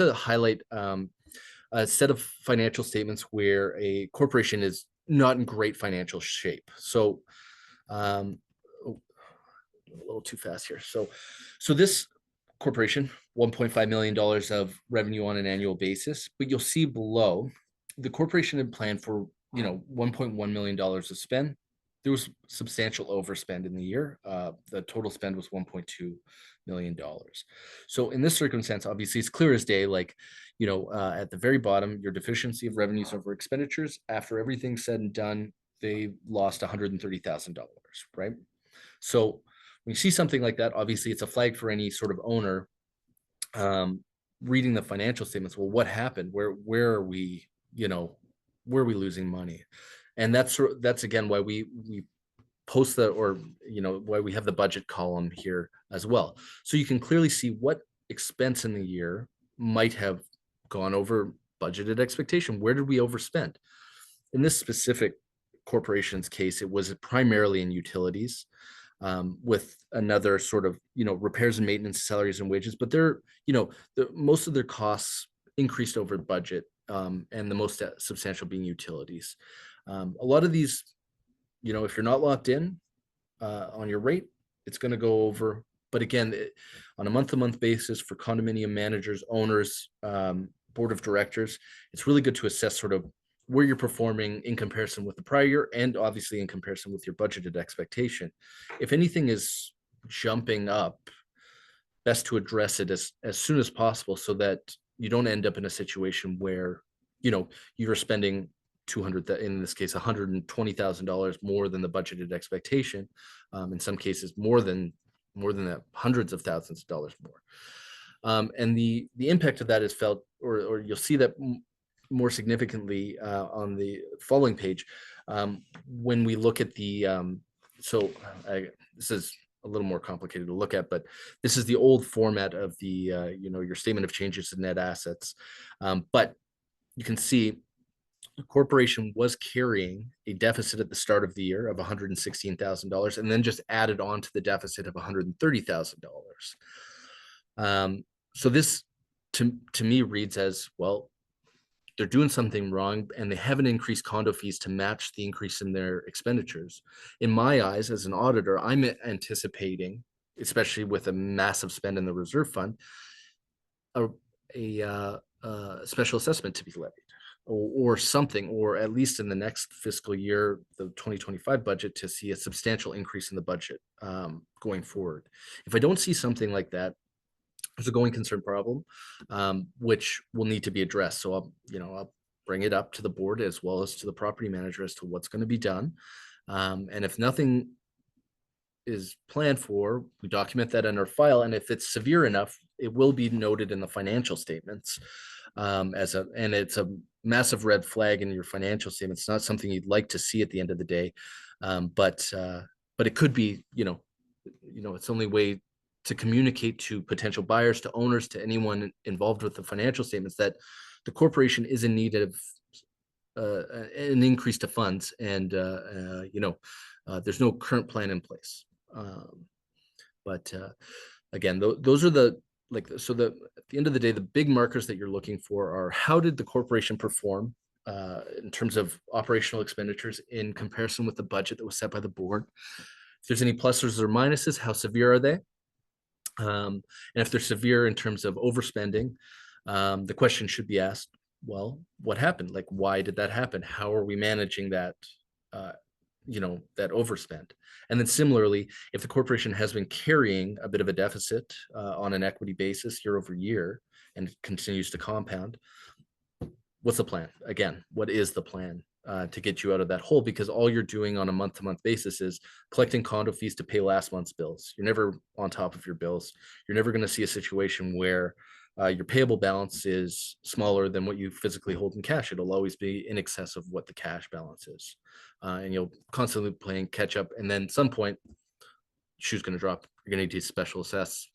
to highlight a set of financial statements where a corporation is not in great financial shape. So, um, oh, a little too fast here. So this corporation, $1.5 million of revenue on an annual basis, but you'll see below the corporation had planned for, $1.1 million of spend. There was substantial overspend in the year. The total spend was $1.2 million. So in this circumstance, obviously it's clear as day, like, at the very bottom, your deficiency of revenues over expenditures, after everything's said and done, they lost $130,000, right? So when you see something like that, obviously it's a flag for any sort of owner um, reading the financial statements. Well, what happened? Where are we? Where are we losing money? And that's again why we post why we have the budget column here as well. So you can clearly see what expense in the year might have gone over budgeted expectation. Where did we overspend? In this specific corporation's case, it was primarily in utilities, with another sort of, repairs and maintenance, salaries and wages, but most of their costs increased over budget, and the most substantial being utilities. A lot of these, if you're not locked in on your rate, it's going to go over. But again, on a month-to-month basis for condominium managers, owners, board of directors, it's really good to assess sort of where you're performing in comparison with the prior year, and obviously in comparison with your budgeted expectation. If anything is jumping up, best to address it as soon as possible, so that you don't end up in a situation where, you're spending 200, in this case, $120,000 more than the budgeted expectation. In some cases, more than that, hundreds of thousands of dollars more. And the impact of that is felt, or you'll see that more significantly on the following page, when we look at the this is a little more complicated to look at, but this is the old format of the your statement of changes in net assets. But you can see the corporation was carrying a deficit at the start of the year of $116,000, and then just added on to the deficit of $130,000. So this to me reads as, well, they're doing something wrong, and they haven't increased condo fees to match the increase in their expenditures. In my eyes, as an auditor, I'm anticipating, especially with a massive spend in the reserve fund, a special assessment to be levied, or something, or at least in the next fiscal year, the 2025 budget, to see a substantial increase in the budget going forward. If I don't see something like that, there's a going concern problem, which will need to be addressed. So I'll bring it up to the board as well as to the property manager as to what's going to be done. And if nothing is planned for, we document that in our file. And if it's severe enough, it will be noted in the financial statements, and it's a massive red flag in your financial statements. It's not something you'd like to see at the end of the day. But it could be, it's the only way to communicate to potential buyers, to owners, to anyone involved with the financial statements, that the corporation is in need of an increase to funds, and there's no current plan in place. But again, those are at the end of the day, the big markers that you're looking for are, how did the corporation perform in terms of operational expenditures in comparison with the budget that was set by the board? If there's any pluses or minuses, how severe are they? And if they're severe in terms of overspending, the question should be asked, well, what happened? Like, why did that happen? How are we managing that, that overspend? And then similarly, if the corporation has been carrying a bit of a deficit on an equity basis year over year, and continues to compound, what's the plan? Again, what is the plan to get you out of that hole? Because all you're doing on a month-to-month basis is collecting condo fees to pay last month's bills. You're never on top of your bills. You're never going to see a situation where your payable balance is smaller than what you physically hold in cash. It'll always be in excess of what the cash balance is. And you'll constantly playing catch up. And then at some point, shoe's going to drop. You're going to need to special assess